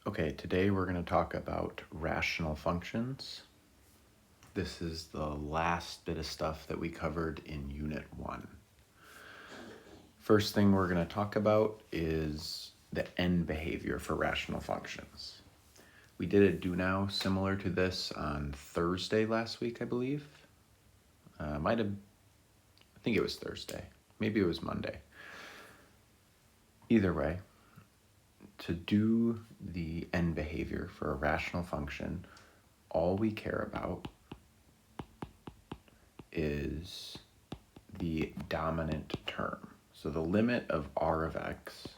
Okay, today we're going to talk about rational functions. This is the last bit of stuff that we covered in Unit 1. First thing we're going to talk about is the end behavior for rational functions. We did a do now similar to this on Thursday last week, I believe. I think it was Thursday. Maybe it was Monday. Either way, to do the end behavior for a rational function, all we care about is the dominant term. So the limit of r of x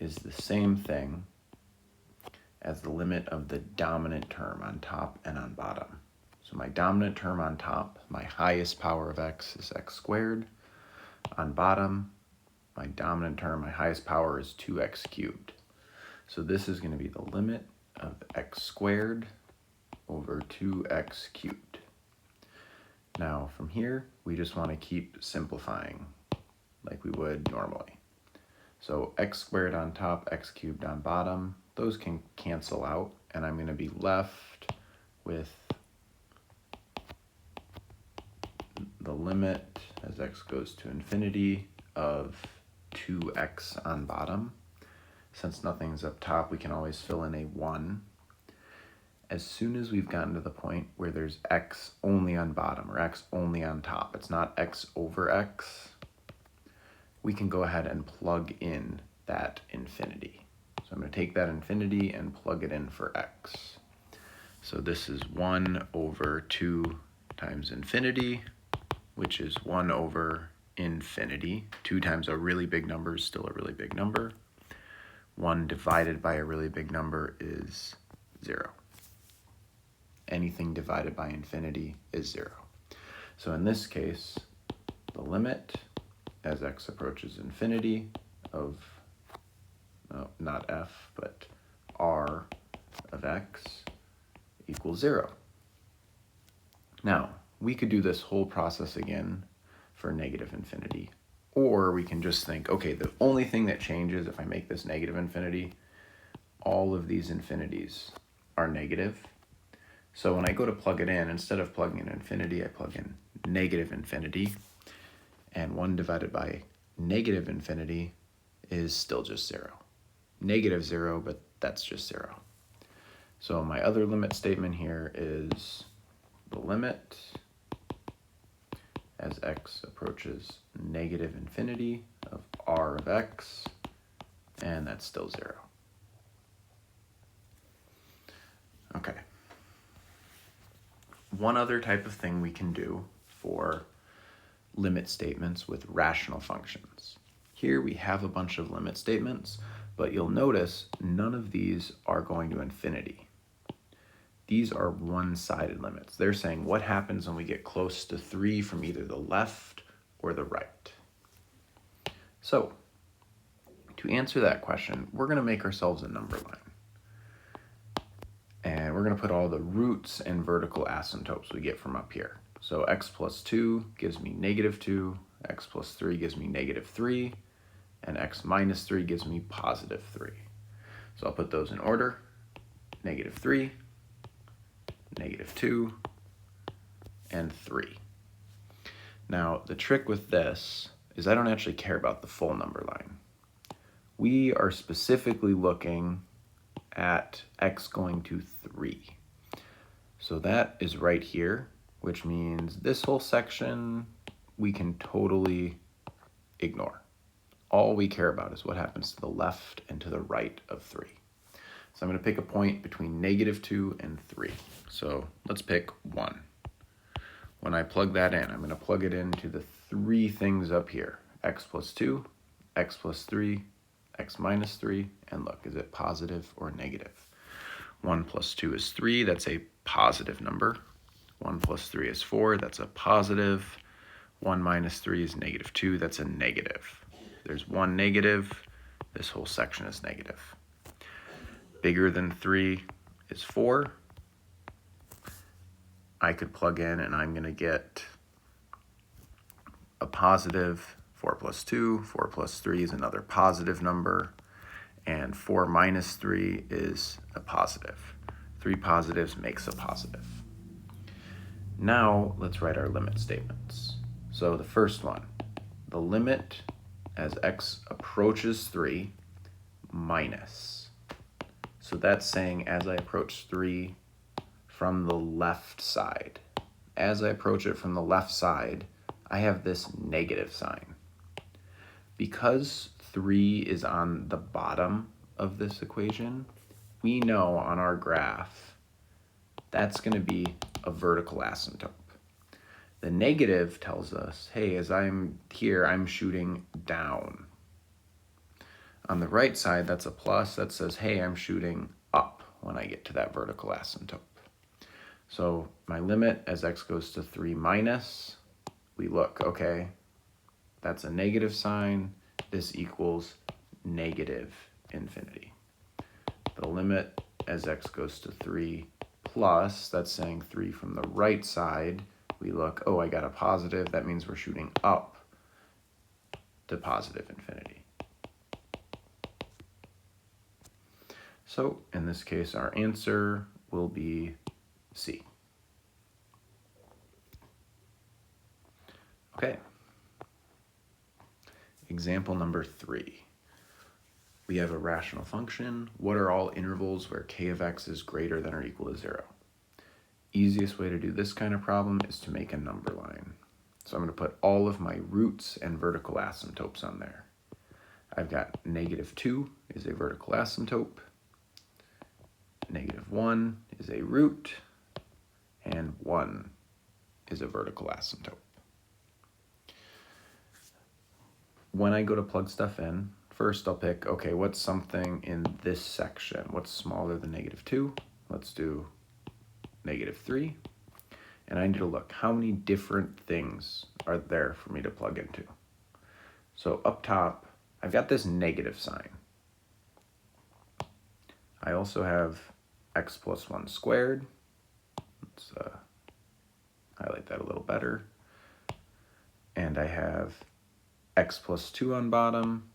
is the same thing as the limit of the dominant term on top and on bottom. So my dominant term on top, my highest power of x is x squared. On bottom, my dominant term, my highest power is 2x cubed. So this is going to be the limit of x squared over 2x cubed. Now from here, we just want to keep simplifying like we would normally. So x squared on top, x cubed on bottom, those can cancel out, and I'm going to be left with the limit as x goes to infinity of 2x on bottom. Since nothing's up top, we can always fill in a 1. As soon as we've gotten to the point where there's x only on bottom or x only on top, it's not x over x, we can go ahead and plug in that infinity. So I'm going to take that infinity and plug it in for x. So this is 1 over 2 times infinity, which is 1 over infinity. 2 times a really big number is still a really big number. 1 divided by a really big number is 0. Anything divided by infinity is 0. So in this case, the limit as x approaches infinity of, not f, but r of x equals 0. Now, we could do this whole process again for negative infinity. Or we can just think, okay, the only thing that changes if I make this negative infinity, all of these infinities are negative. So when I go to plug it in, instead of plugging in infinity, I plug in negative infinity. And 1 divided by negative infinity is still just 0. Negative 0, but that's just 0. So my other limit statement here is the limit as x approaches negative infinity of r of x, and that's still 0. Okay. One other type of thing we can do for limit statements with rational functions. Here we have a bunch of limit statements, but you'll notice none of these are going to infinity. These are one-sided limits. They're saying what happens when we get close to 3 from either the left or the right. So, to answer that question, we're going to make ourselves a number line. And we're going to put all the roots and vertical asymptotes we get from up here. So x plus 2 gives me negative 2, x plus 3 gives me negative 3, and x minus 3 gives me positive 3. So I'll put those in order. Negative 3, negative 2, and 3. Now, the trick with this is I don't actually care about the full number line. We are specifically looking at x going to 3. So that is right here, which means this whole section we can totally ignore. All we care about is what happens to the left and to the right of 3. So I'm going to pick a point between negative 2 and 3. So let's pick 1. When I plug that in, I'm going to plug it into the 3 things up here. X plus 2, x plus 3, x minus 3, and look, is it positive or negative? 1 plus 2 is 3, that's a positive number. 1 plus 3 is 4, that's a positive. 1 minus 3 is negative 2, that's a negative. There's 1 negative, this whole section is negative. Bigger than 3 is 4. I could plug in and I'm going to get a positive. 4 plus 2, 4 plus 3 is another positive number. and 4 minus 3 is a positive. 3 positives makes a positive. Now let's write our limit statements. So the first one, the limit as x approaches 3 minus. So that's saying as I approach 3 from the left side. As I approach it from the left side, I have this negative sign. Because 3 is on the bottom of this equation, we know on our graph that's going to be a vertical asymptote. The negative tells us, hey, as I'm here, I'm shooting down. On the right side, that's a plus. That says, hey, I'm shooting up when I get to that vertical asymptote. So my limit as x goes to 3 minus, we look, okay, that's a negative sign. This equals negative infinity. The limit as x goes to 3 plus, that's saying 3 from the right side. We look, oh, I got a positive. That means we're shooting up to positive infinity. So in this case, our answer will be C. Okay. Example number 3. We have a rational function. What are all intervals where k of x is greater than or equal to 0? Easiest way to do this kind of problem is to make a number line. So I'm going to put all of my roots and vertical asymptotes on there. I've got -2 is a vertical asymptote, -1 is a root, and 1 is a vertical asymptote. When I go to plug stuff in, first I'll pick, okay, what's something in this section? What's smaller than -2? Let's do -3. And I need to look, how many different things are there for me to plug into? So up top, I've got this negative sign. I also have x plus 1 squared. Let's highlight that a little better. And I have x plus 2 on bottom,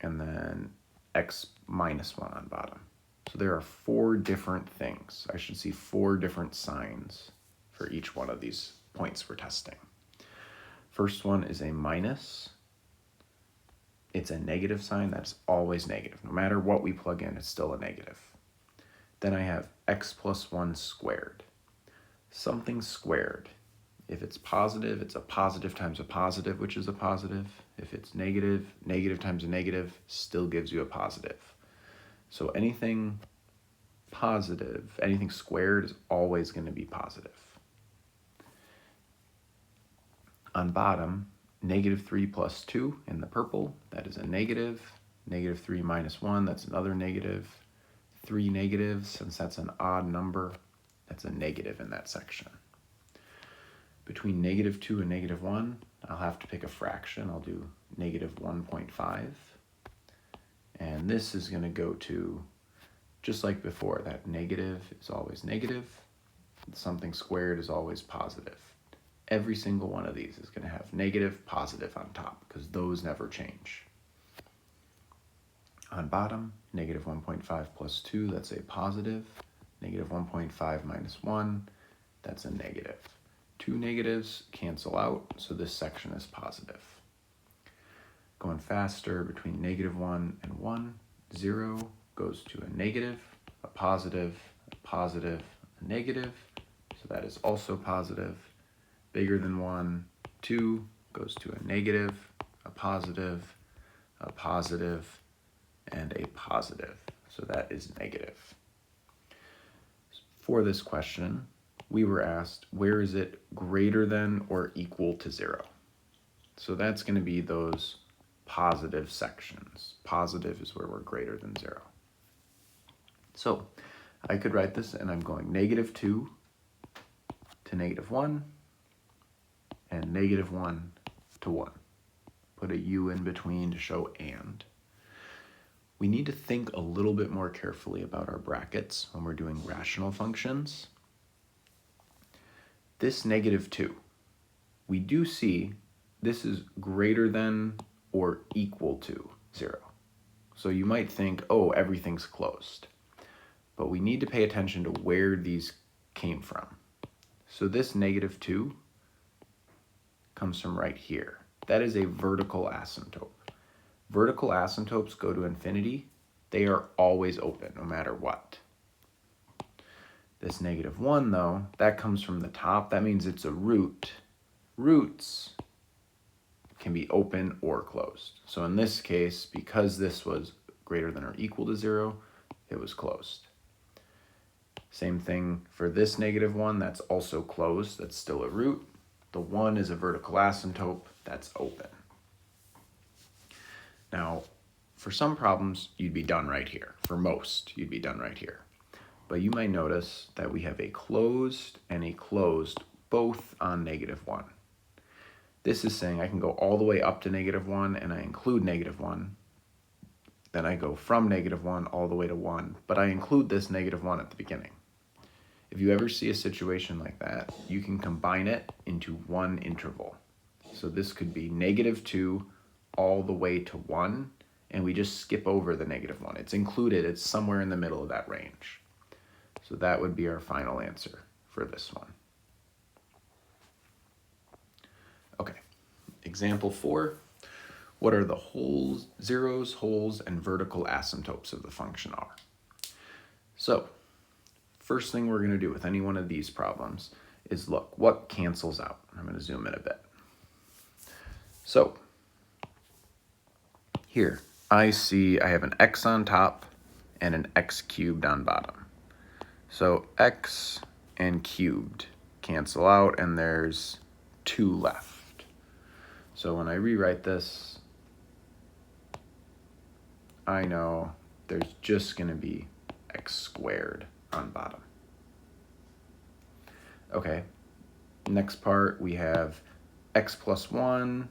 and then x minus 1 on bottom. So there are 4 different things. I should see 4 different signs for each one of these points we're testing. First one is a minus. It's a negative sign. That's always negative. No matter what we plug in, it's still a negative. Then I have x plus 1 squared. Something squared. If it's positive, it's a positive times a positive, which is a positive. If it's negative, negative times a negative still gives you a positive. So anything positive, anything squared is always going to be positive. On bottom, -3 plus 2 in the purple, that is a negative. -3 minus 1, that's another negative. 3 negatives, since that's an odd number, that's a negative in that section. Between -2 and -1, I'll have to pick a fraction. I'll do -1.5. And this is going to go to, just like before, that negative is always negative. Something squared is always positive. Every single one of these is going to have negative, positive on top, because those never change. On bottom, -1.5 plus 2, that's a positive. -1.5 minus 1, that's a negative. 2 negatives cancel out, so this section is positive. Going faster, between -1 and 1, 0 goes to a negative, a positive, a positive, a negative, so that is also positive. Bigger than 1, 2 goes to a negative, a positive, and a positive, so that is negative. For this question, we were asked, where is it greater than or equal to 0? So that's going to be those positive sections. Positive is where we're greater than 0. So I could write this, and I'm going -2 to -1, and -1 to 1. Put a U in between to show and. We need to think a little bit more carefully about our brackets when we're doing rational functions. This -2, we do see this is greater than or equal to 0. So you might think, oh, everything's closed. But we need to pay attention to where these came from. So this -2 comes from right here. That is a vertical asymptote. Vertical asymptotes go to infinity. They are always open, no matter what. This -1, though, that comes from the top. That means it's a root. Roots can be open or closed. So in this case, because this was greater than or equal to 0, it was closed. Same thing for this -1, that's also closed, that's still a root. The 1 is a vertical asymptote, that's open. Now, for some problems, you'd be done right here. For most, you'd be done right here. But you might notice that we have a closed and a closed both on -1. This is saying I can go all the way up to -1 and I include -1. Then I go from -1 all the way to 1, but I include this -1 at the beginning. If you ever see a situation like that, you can combine it into one interval. So this could be -2 all the way to 1, and we just skip over the -1. It's included, it's somewhere in the middle of that range. So that would be our final answer for this one. Okay, example 4. What are the holes, zeros, holes, and vertical asymptotes of the function r? So, first thing we're going to do with any one of these problems is look, what cancels out? I'm going to zoom in a bit. So, here, I have an x on top and an x cubed on bottom. So x and cubed cancel out, and there's 2 left. So when I rewrite this, I know there's just going to be x squared on bottom. Okay, next part we have x plus 1.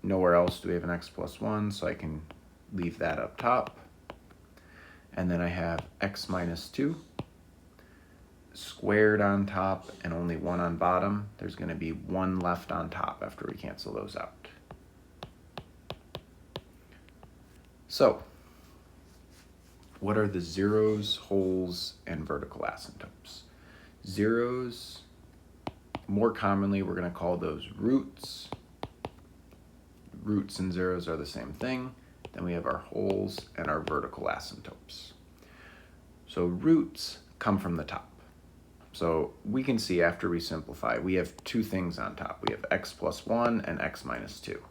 Nowhere else do we have an x plus 1, so I can leave that up top. And then I have x minus 2 squared on top and only 1 on bottom. There's going to be 1 left on top after we cancel those out. So, what are the zeros, holes, and vertical asymptotes? Zeros, more commonly, we're going to call those roots. Roots and zeros are the same thing. Then we have our holes and our vertical asymptotes. So roots come from the top. So we can see after we simplify, we have 2 things on top. We have x plus 1 and x minus 2.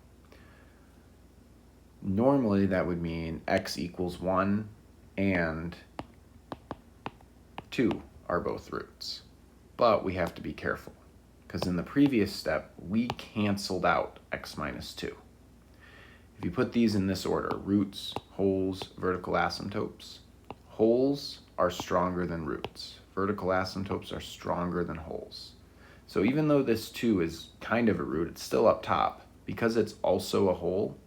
Normally that would mean x equals 1 and 2 are both roots. But we have to be careful, because in the previous step, we canceled out x minus 2. If you put these in this order, roots, holes, vertical asymptotes, holes are stronger than roots. Vertical asymptotes are stronger than holes. So even though this 2 is kind of a root, it's still up top. Because it's also a hole,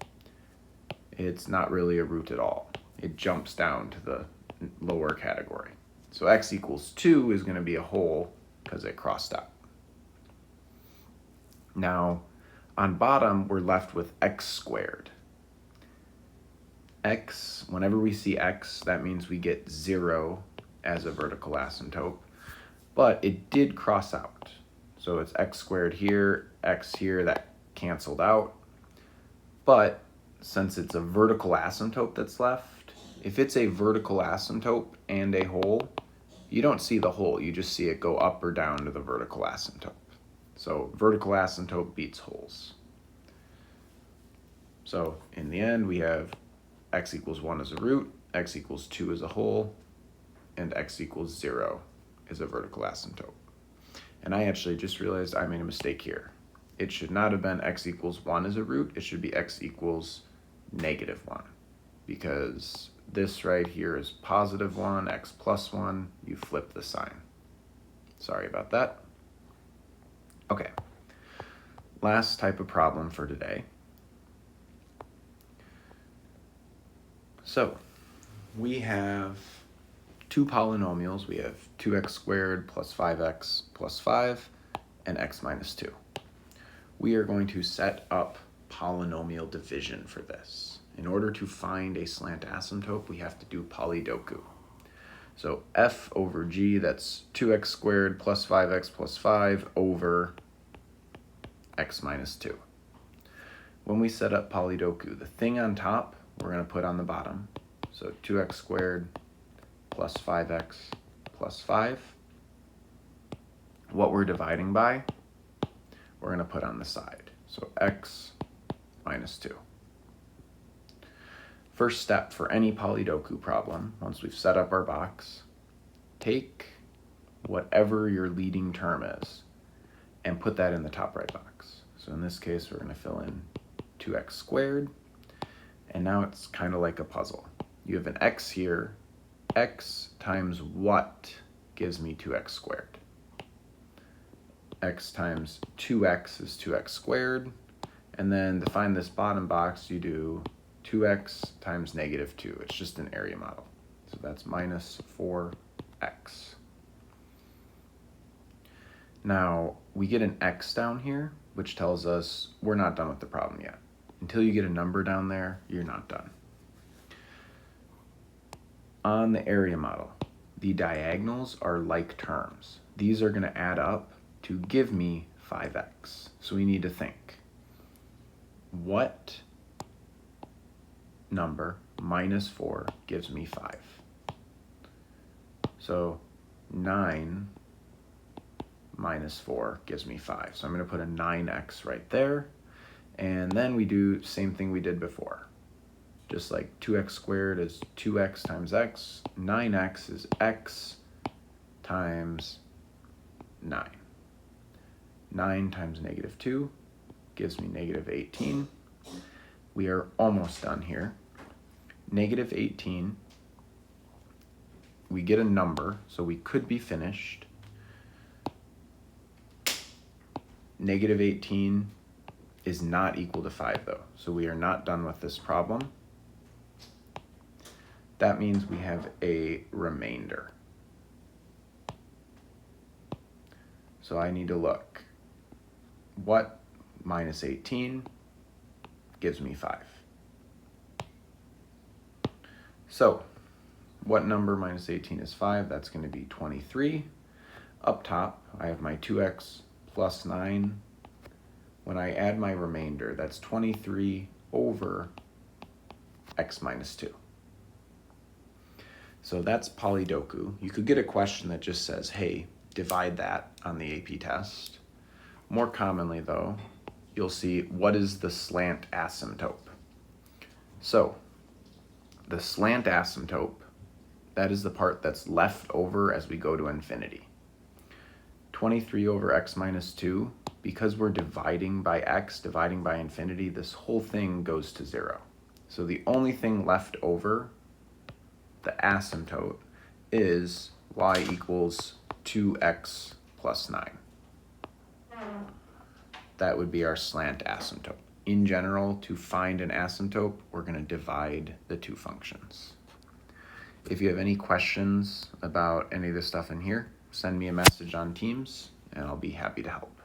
it's not really a root at all. It jumps down to the lower category. So x equals 2 is going to be a hole because it crossed out. Now, on bottom, we're left with x squared. X, whenever we see x, that means we get 0 as a vertical asymptote, but it did cross out. So it's x squared here, x here, that canceled out. But since it's a vertical asymptote that's left, if it's a vertical asymptote and a hole, you don't see the hole, you just see it go up or down to the vertical asymptote. So vertical asymptote beats holes. So in the end, we have x equals 1 as a root, x equals 2 as a hole, and x equals 0 is a vertical asymptote. And I actually just realized I made a mistake here. It should not have been x equals 1 as a root, it should be x equals -1. Because this right here is +1, x plus 1, you flip the sign. Sorry about that. Okay, last type of problem for today. So, we have 2 polynomials. We have 2x squared plus 5x plus 5 and x minus 2. We are going to set up polynomial division for this. In order to find a slant asymptote, we have to do Polydoku. So f over g, that's 2x squared plus 5x plus 5 over x minus 2. When we set up Polydoku, the thing on top, we're going to put on the bottom. So 2x squared plus 5x plus 5. What we're dividing by, we're going to put on the side. So x minus 2. First step for any Polydoku problem, once we've set up our box, take whatever your leading term is and put that in the top right box. So in this case, we're going to fill in 2x squared, and now it's kind of like a puzzle. You have an x here. X times what gives me 2x squared? X times 2x is 2x squared, and then to find this bottom box, you do 2x times negative 2. It's just an area model. So that's minus 4x. Now, we get an x down here, which tells us we're not done with the problem yet. Until you get a number down there, you're not done. On the area model, the diagonals are like terms. These are going to add up to give me 5x. So we need to think, what number minus 4 gives me 5? So 9 minus 4 gives me 5. So I'm going to put a 9x right there. And then we do the same thing we did before. Just like 2x squared is 2x times x, 9x is x times 9. 9 times negative 2 gives me negative 18. We are almost done here. Negative 18, we get a number, so we could be finished. Negative 18 is not equal to 5 though, so we are not done with this problem. That means we have a remainder. So I need to look. What minus 18 gives me 5? So what number minus 18 is 5? That's going to be 23. Up top, I have my 2x plus 9. When I add my remainder, that's 23 over x minus 2. So that's Polydoku. You could get a question that just says, hey, divide that on the AP test. More commonly though, you'll see what is the slant asymptote. So the slant asymptote, that is the part that's left over as we go to infinity. 23 over x minus 2, because we're dividing by x, dividing by infinity, this whole thing goes to 0. So the only thing left over, the asymptote, is y equals 2x plus 9. That would be our slant asymptote. In general, to find an asymptote, we're going to divide the two functions. If you have any questions about any of the stuff in here, send me a message on Teams, and I'll be happy to help.